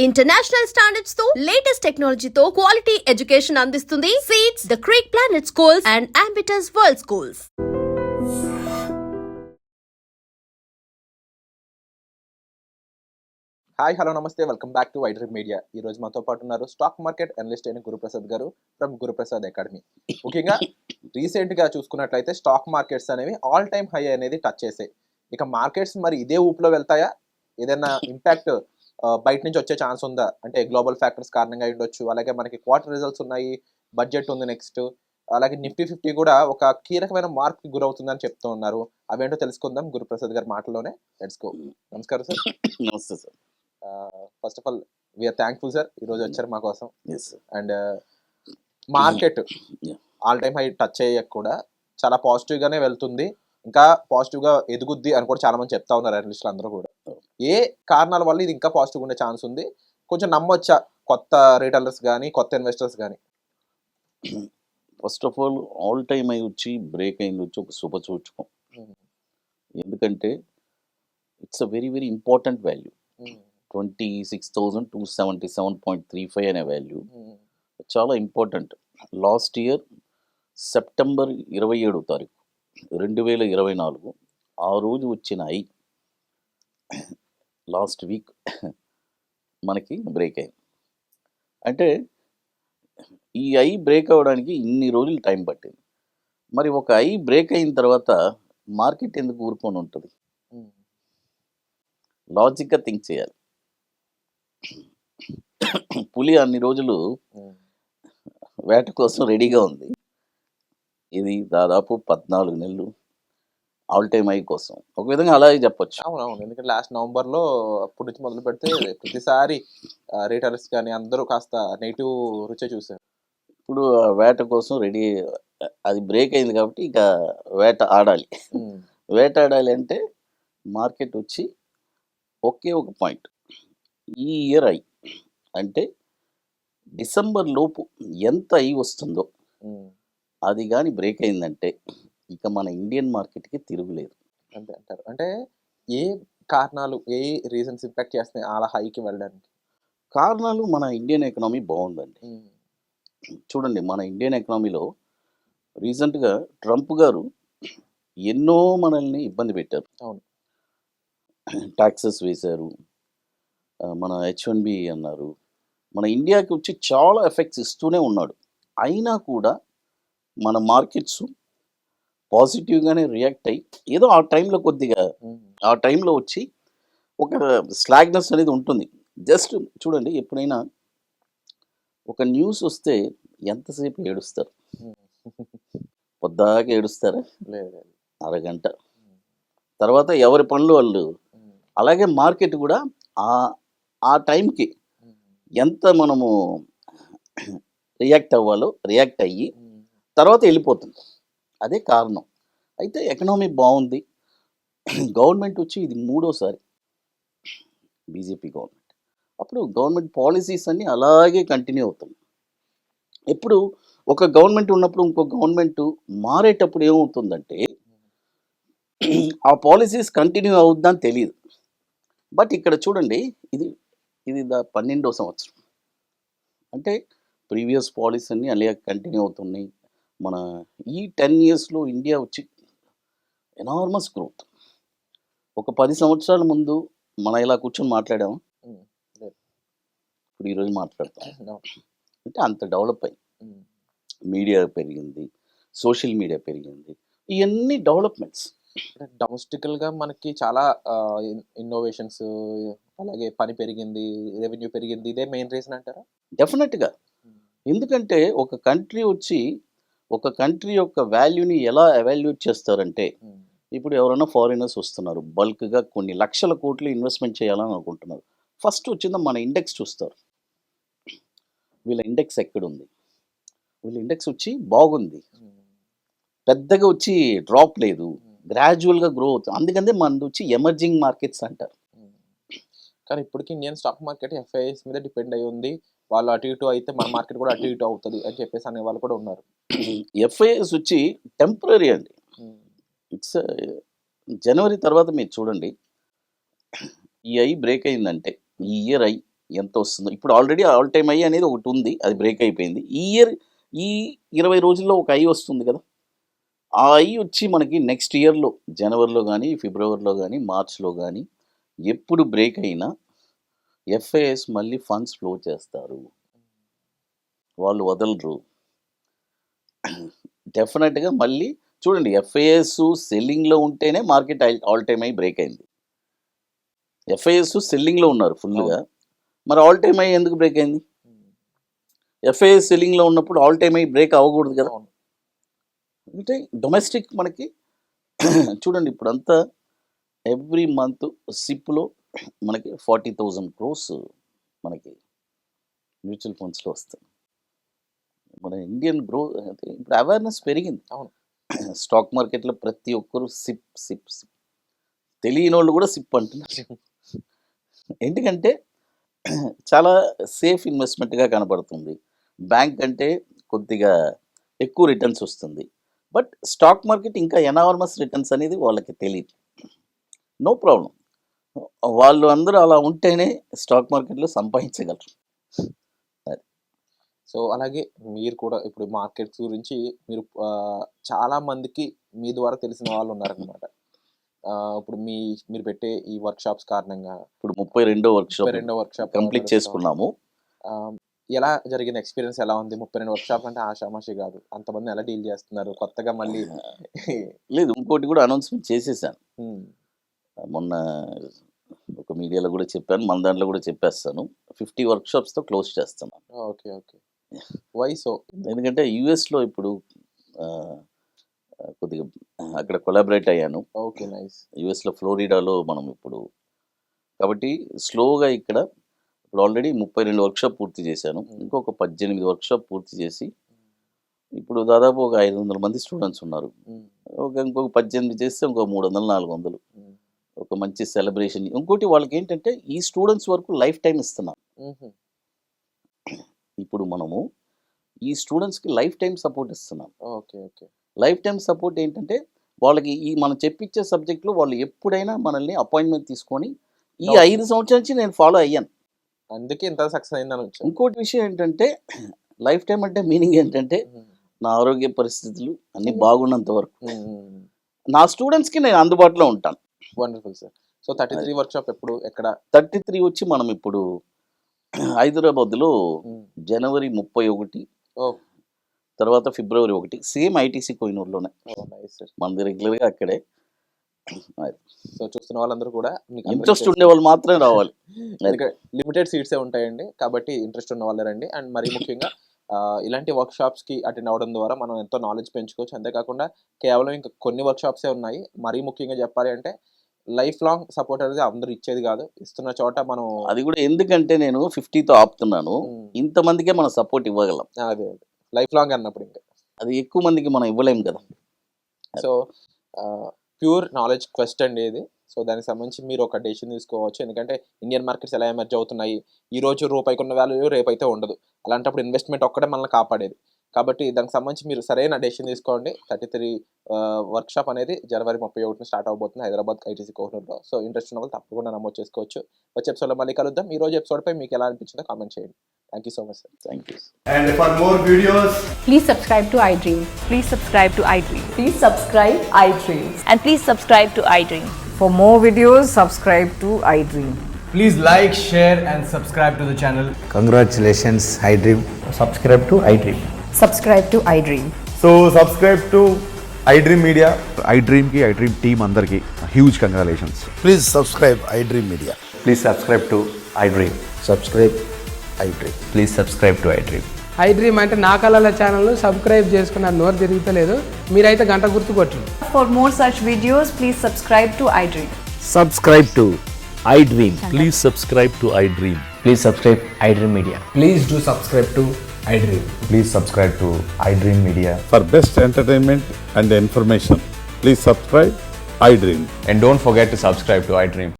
International standards తో latest టెక్నాలజీతో quality education అందిస్తుంది seats the creek planet schools and Ambitus world schools. Hi hello నమస్తే, welcome back to వైడ్రీమ్ media. ఈ రోజు మాతో పాటు ఉన్నారు స్టాక్ మార్కెట్ అనలిస్ట్ అయిన గురుప్రసాద్ గారు ఫ్రమ్ గురుప్రసాద్ అకాడమీ. ముఖ్యంగా రీసెంట్గా చూసుకున్నట్లయితే స్టాక్ మార్కెట్స్ అనేవి ఆల్ టైమ్ హై అనేది టచ్ చేసాయి. ఇక మార్కెట్స్ మరి ఇదే ఊపులో వెళ్తాయా? ఏదైనా ఇంపాక్ట్ బయట నుంచి వచ్చే ఛాన్స్ ఉందా? అంటే గ్లోబల్ ఫ్యాక్టర్స్ కారణంగా ఉండొచ్చు, అలాగే మనకి క్వార్టర్ రిజల్ట్స్ ఉన్నాయి, బడ్జెట్ ఉంది నెక్స్ట్, అలాగే నిఫ్టీ 50 కూడా ఒక కీలకమైన మార్క్కి గురవుతుందని చెప్తూ ఉన్నారు. అవేంటో తెలుసుకుందాం గురుప్రసాద్ గారి మాటలోనే. Let's go. నమస్కారం సార్. నమస్తే sir. First of all we are thankful sir, ఈరోజు వచ్చారు మా కోసం. Yes sir. And market Yeah. All time high touch అయ్యాక కూడా చాలా పాజిటివ్గానే వెళ్తుంది, ఇంకా పాజిటివ్గా ఎదుగుద్ది అని కూడా చాలా మంది చెప్తా ఉన్నారు అనలిస్టులు అందరూ కూడా. ఏ కారణాల వల్ల ఇది ఇంకా పాజిటివ్గా ఉండే ఛాన్స్ ఉంది? కొంచెం నమ్మొచ్చా కొత్త రీటైలర్స్ కానీ కొత్త ఇన్వెస్టర్స్ కానీ? ఫస్ట్ ఆఫ్ ఆల్ టైమ్ అయి వచ్చి బ్రేక్ అయింది వచ్చి ఒక శుభ సూచకం. ఎందుకంటే it's a very very important value. 26,277.35 అనే వాల్యూ చాలా ఇంపార్టెంట్. లాస్ట్ ఇయర్ సెప్టెంబర్ 27వ తారీఖు 2024 ఆ రోజు వచ్చిన ఐ లాస్ట్ వీక్ మనకి బ్రేక్ అయింది. అంటే ఈ ఐ బ్రేక్ అవ్వడానికి ఇన్ని రోజులు టైం పట్టింది. మరి ఒక ఐ బ్రేక్ అయిన తర్వాత మార్కెట్ ఎందుకు ఊరుకొని ఉంటుంది? లాజిక్గా థింక్ చేయాలి. పులి అన్ని రోజులు వేట కోసం రెడీగా ఉంది. ఇది దాదాపు 14 నెలలు ఆల్ టైమ్ హై కోసం, ఒక విధంగా అలాగే చెప్పొచ్చు. అవునవును, ఎందుకంటే లాస్ట్ నవంబర్లో అప్పటి నుంచి మొదలు పెడితే ప్రతిసారి రీటైలర్స్ కానీ అందరూ కాస్త నెగిటివ్ రుచే చూసారు. ఇప్పుడు ఆ వేట కోసం రెడీ, అది బ్రేక్ అయింది కాబట్టి ఇక వేట ఆడాలి. వేట ఆడాలి అంటే మార్కెట్ వచ్చి ఒకే ఒక పాయింట్, ఈ ఇయర్ ఐ అంటే డిసెంబర్ లోపు ఎంత ఐ వస్తుందో అది కానీ బ్రేక్ అయిందంటే ఇక మన ఇండియన్ మార్కెట్కి తిరుగులేదు. అంతే అంటారు. అంటే ఏ కారణాలు, ఏ రీజన్స్ ఇంపాక్ట్ చేస్తున్నాయి అలా హైకి వెళ్ళడానికి? కారణాలు మన ఇండియన్ ఎకనామీ బాగుందండి. చూడండి, మన ఇండియన్ ఎకనామీలో రీసెంట్గా ట్రంప్ గారు ఎన్నో మనల్ని ఇబ్బంది పెట్టారు. అవును. ట్యాక్సెస్ వేశారు, మన H1B అన్నారు, మన ఇండియాకి వచ్చి చాలా ఎఫెక్ట్స్ ఇస్తూనే ఉన్నాడు. అయినా కూడా మన మార్కెట్స్ పాజిటివ్గానే రియాక్ట్ అయ్యి ఏదో ఆ టైంలో కొద్దిగా ఆ టైంలో వచ్చి ఒక స్లాగ్నెస్ అనేది ఉంటుంది. జస్ట్ చూడండి, ఎప్పుడైనా ఒక న్యూస్ వస్తే ఎంతసేపు ఏడుస్తారు? పొద్దాకా ఏడుస్తారా? లేదు. అరగంట తర్వాత ఎవరి పనులు వాళ్ళు. అలాగే మార్కెట్ కూడా ఆ టైంకి ఎంత మనము రియాక్ట్ అవ్వాలో రియాక్ట్ అయ్యి తర్వాత వెళ్ళిపోతుంది. అదే కారణం. అయితే ఎకనామీ బాగుంది. గవర్నమెంట్ వచ్చి ఇది 3వసారి బీజేపీ గవర్నమెంట్. అప్పుడు గవర్నమెంట్ పాలసీస్ అన్నీ అలాగే కంటిన్యూ అవుతుంది. ఎప్పుడు ఒక గవర్నమెంట్ ఉన్నప్పుడు ఇంకో గవర్నమెంట్ మారేటప్పుడు ఏమవుతుందంటే ఆ పాలసీస్ కంటిన్యూ అవుద్దని తెలియదు. బట్ ఇక్కడ చూడండి, ఇది 12వ సంవత్సరం. అంటే ప్రీవియస్ పాలసీ అన్నీ అలాగే కంటిన్యూ అవుతున్నాయి. మన ఈ 10 ఇయర్స్లో ఇండియా వచ్చి ఎనార్మస్ గ్రోత్. ఒక 10 సంవత్సరాల ముందు మనం ఇలా కూర్చొని మాట్లాడాము, ఇప్పుడు ఈరోజు మాట్లాడతాం. అంటే అంత డెవలప్ అయ్యి మీడియా పెరిగింది, సోషల్ మీడియా పెరిగింది, ఇవన్నీ డెవలప్మెంట్స్. డొమెస్టికల్గా మనకి చాలా ఇన్నోవేషన్స్, అలాగే పని పెరిగింది, రెవెన్యూ పెరిగింది. ఇదే మెయిన్ రీజన్ అంటారా? డెఫినెట్గా. ఎందుకంటే ఒక కంట్రీ వచ్చి ఒక కంట్రీ యొక్క వాల్యూని ఎలా ఎవాల్యుయేట్ చేస్తారంటే, ఇప్పుడు ఎవరైనా ఫారినర్స్ వస్తున్నారు, బల్క్గా కొన్ని లక్షల కోట్లు ఇన్వెస్ట్మెంట్ చేయాలని అనుకుంటున్నారు. ఫస్ట్ వచ్చిందా మన ఇండెక్స్ చూస్తారు. వీళ్ళ ఇండెక్స్ ఎక్కడుంది? వీళ్ళ ఇండెక్స్ వచ్చి బాగుంది, పెద్దగా వచ్చి డ్రాప్ లేదు, గ్రాడ్యువల్గా గ్రో అవుతుంది. అందుకనే మనది వచ్చి ఎమర్జింగ్ మార్కెట్స్ అంటారు. కానీ ఇప్పటికీ ఇండియన్ స్టాక్ మార్కెట్ ఎఫ్ఐఎస్ మీద డిపెండ్ అయి ఉంది. వాళ్ళు అటు ఇటు అయితే మన మార్కెట్ కూడా అటు ఇటు అవుతుంది అని చెప్పేసి అనే వాళ్ళు కూడా ఉన్నారు. ఎఫ్ఐఎస్ వచ్చి టెంపరీ అండి. ఇట్స్ జనవరి తర్వాత మీరు చూడండి, ఈ ఐ బ్రేక్ అయిందంటే ఈ ఇయర్ ఐ ఎంత వస్తుందో. ఇప్పుడు ఆల్రెడీ ఆల్ టైమ్ హై అనేది ఒకటి ఉంది, అది బ్రేక్ అయిపోయింది. ఈ ఇయర్ ఈ 20 రోజుల్లో ఒక హై వస్తుంది కదా, ఆ హై వచ్చి మనకి నెక్స్ట్ ఇయర్లో జనవరిలో కానీ, ఫిబ్రవరిలో కానీ, మార్చ్లో కానీ ఎప్పుడు బ్రేక్ అయినా ఎఫ్ఐఎస్ మళ్ళీ ఫండ్స్ ఫ్లో చేస్తారు, వాళ్ళు వదలరు. డెఫినెట్గా మళ్ళీ చూడండి, ఎఫ్ఐఎస్ సెల్లింగ్లో ఉంటేనే market all time high break అయింది. ఎఫ్ఐఎస్ సెల్లింగ్లో ఉన్నారు ఫుల్గా, మరి ఆల్ టైమ్ హై ఎందుకు బ్రేక్ అయింది? ఎఫ్ఐఎస్ సెల్లింగ్లో ఉన్నప్పుడు ఆల్ టైమ్ హై బ్రేక్ అవ్వకూడదు కదా. అంటే డొమెస్టిక్ మనకి చూడండి ఇప్పుడు అంతా ఎవ్రీ మంత్ సిప్లో మనకి 40,000 crores మనకి మ్యూచువల్ ఫండ్స్లో వస్తాయి. మన ఇండియన్ ఇప్పుడు అవేర్నెస్ పెరిగింది. అవును. స్టాక్ మార్కెట్లో ప్రతి ఒక్కరు సిప్ సిప్ సిప్, తెలియని వాళ్ళు కూడా సిప్ అంటున్నారు. ఎందుకంటే చాలా సేఫ్ ఇన్వెస్ట్మెంట్గా కనబడుతుంది, బ్యాంక్ అంటే కొద్దిగా ఎక్కువ రిటర్న్స్ వస్తుంది. బట్ స్టాక్ మార్కెట్ ఇంకా ఎనార్మస్ రిటర్న్స్ అనేది వాళ్ళకి తెలియదు. నో ప్రాబ్లం, వాళ్ళు అందరూ అలా ఉంటేనే స్టాక్ మార్కెట్లో సంపాదించగలరు. సో అలాగే మీరు కూడా ఇప్పుడు మార్కెట్స్ గురించి మీరు చాలా మందికి మీ ద్వారా తెలిసిన వాళ్ళు ఉన్నారనమాట. ఇప్పుడు మీరు పెట్టే ఈ వర్క్షాప్స్ కారణంగా ఇప్పుడు 32వ వర్క్షాప్ కంప్లీట్ చేసుకున్నాము. ఎలా జరిగిన ఎక్స్పీరియన్స్ ఎలా ఉంది? 32 వర్క్షాప్ అంటే ఆషామాషి కాదు, అంతమంది ఎలా డీల్ చేస్తున్నారు కొత్తగా మళ్ళీ? లేదు, ఇంకోటి కూడా అనౌన్స్మెంట్ చేసేసాను మొన్న, ఒక మీడియాలో కూడా చెప్పాను, మన దాంట్లో కూడా చెప్పేస్తాను. 50 వర్క్షాప్స్తో క్లోజ్ చేస్తున్నాను. Okay okay. Why so? ఎందుకంటే యుఎస్లో ఇప్పుడు కొద్దిగా అక్కడ కొలాబరేట్ అయ్యాను. Okay, nice. యుఎస్లో ఫ్లోరిడాలో మనం ఇప్పుడు, కాబట్టి స్లోగా ఇక్కడ ఇప్పుడు ఆల్రెడీ 32 వర్క్షాప్ పూర్తి చేశాను. ఇంకొక 18 వర్క్షాప్ పూర్తి చేసి ఇప్పుడు దాదాపు ఒక 500 మంది స్టూడెంట్స్ ఉన్నారు. ఇంకొక 18 చేస్తే ఇంకో 300-400 ఒక మంచి సెలబ్రేషన్. ఇంకోటి వాళ్ళకి ఏంటంటే ఈ స్టూడెంట్స్ వరకు లైఫ్ టైం ఇస్తున్నాం. ఇప్పుడు మనము ఈ స్టూడెంట్స్కి లైఫ్ టైం సపోర్ట్ ఇస్తున్నాం. Okay okay. Life time support ఏంటంటే వాళ్ళకి ఈ మనం చెప్పించే సబ్జెక్ట్లో వాళ్ళు ఎప్పుడైనా మనల్ని అపాయింట్మెంట్ తీసుకొని ఈ 5 సంవత్సరాల నుంచి నేను ఫాలో అయ్యాను, అందుకే ఇంత సక్సెస్ అయిందని వచ్చాను. ఇంకోటి విషయం ఏంటంటే లైఫ్ టైం అంటే మీనింగ్ ఏంటంటే నా ఆరోగ్య పరిస్థితులు అన్నీ బాగున్నంత వరకు నా స్టూడెంట్స్కి నేను అందుబాటులో ఉంటాను. Wonderful sir. సో 33 వర్క్షాప్ ఎప్పుడు, ఎక్కడ? 33 వచ్చి మనం ఇప్పుడు హైదరాబాద్లో జనవరి 31, తర్వాత ఫిబ్రవరి 1, సేమ్ ఐటీసీ కోహినూర్లోనే. మనది రెగ్యులర్గా అక్కడే. సో చూస్తున్న వాళ్ళందరూ కూడా ఇంట్రెస్ట్ ఉండే వాళ్ళు మాత్రమే రావాలి, లిమిటెడ్ సీట్సే ఉంటాయండి, కాబట్టి ఇంట్రెస్ట్ ఉన్న వాళ్ళే రండి. అండ్ మరీ ముఖ్యంగా ఇలాంటి వర్క్షాప్స్కి అటెండ్ అవ్వడం ద్వారా మనం ఎంతో నాలెడ్జ్ పెంచుకోవచ్చు. అంతేకాకుండా కేవలం ఇంకా కొన్ని వర్క్షాప్సే ఉన్నాయి. మరీ ముఖ్యంగా చెప్పాలి అంటే లైఫ్ లాంగ్ సపోర్ట్ అనేది అందరూ ఇచ్చేది కాదు, ఇస్తున్న చోట మనం అది కూడా, ఎందుకంటే నేను 50తో ఆపుతున్నాను, ఇంతమందికే మనం సపోర్ట్ ఇవ్వగలం. అదే లైఫ్ లాంగ్ అన్నప్పుడు ఇంకా అది ఎక్కువ మందికి మనం ఇవ్వలేము కదా. సో ప్యూర్ నాలెడ్జ్ క్వెస్ట్ అండి ఇది. సో దానికి సంబంధించి మీరు ఒక డెసిషన్ తీసుకోవచ్చు. ఎందుకంటే ఇండియన్ మార్కెట్స్ ఎలా ఎమర్జ్ అవుతున్నాయి, ఈ రోజు రూపాయికి ఉన్న వాల్యూ రేపైతే ఉండదు. అలాంటప్పుడు ఇన్వెస్ట్మెంట్ ఒక్కడే మనల్ని కాపాడేది. కాబట్టి దానికి సంబంధించి మీరు సరైన డెసిషన్ తీసుకోండి. 33 వర్క్షాప్ అనేది జనవరి 31 స్టార్ట్ అవబోతుంది హైదరాబాద్ ఐటీసీ కోహినూర్లో. సో ఇంట్రెస్ట్ ఉన్న వాళ్ళు తప్పకుండా నమోదు చేసుకోవచ్చు. వచ్చే ఎపిసోడ్లో మళ్ళీ కలుద్దాం. ఈ రోజు ఎపిసోడ్పై మీకు ఎలా అనిపించిందో కామెంట్ చేయండి. Thank you so much, sir. Thank you. And for more videos, please subscribe to iDream. Please subscribe to iDream. Please subscribe iDream. And please subscribe to iDream. For more videos, subscribe to iDream. please like, share and subscribe to the channel. Congratulations, iDream. Subscribe to iDream. Subscribe to iDream. So subscribe to iDream Media. iDream team andarki huge congratulations. Please subscribe iDream Media. Please subscribe to iDream. Subscribe iDream. Please subscribe to iDream. iDream అంటే నా కళల ఛానల్ను subscribe చేసుకున్న నోరు తిరుగుతలేదు, మీరైతే గంట గుర్తు కొట్టండి. For more such videos, please subscribe to iDream. Subscribe to iDream. Please subscribe to iDream. Please subscribe iDream Media. Please do subscribe to iDream. Please subscribe to iDream Media. For best entertainment and information, please subscribe iDream. And don't forget to subscribe to iDream.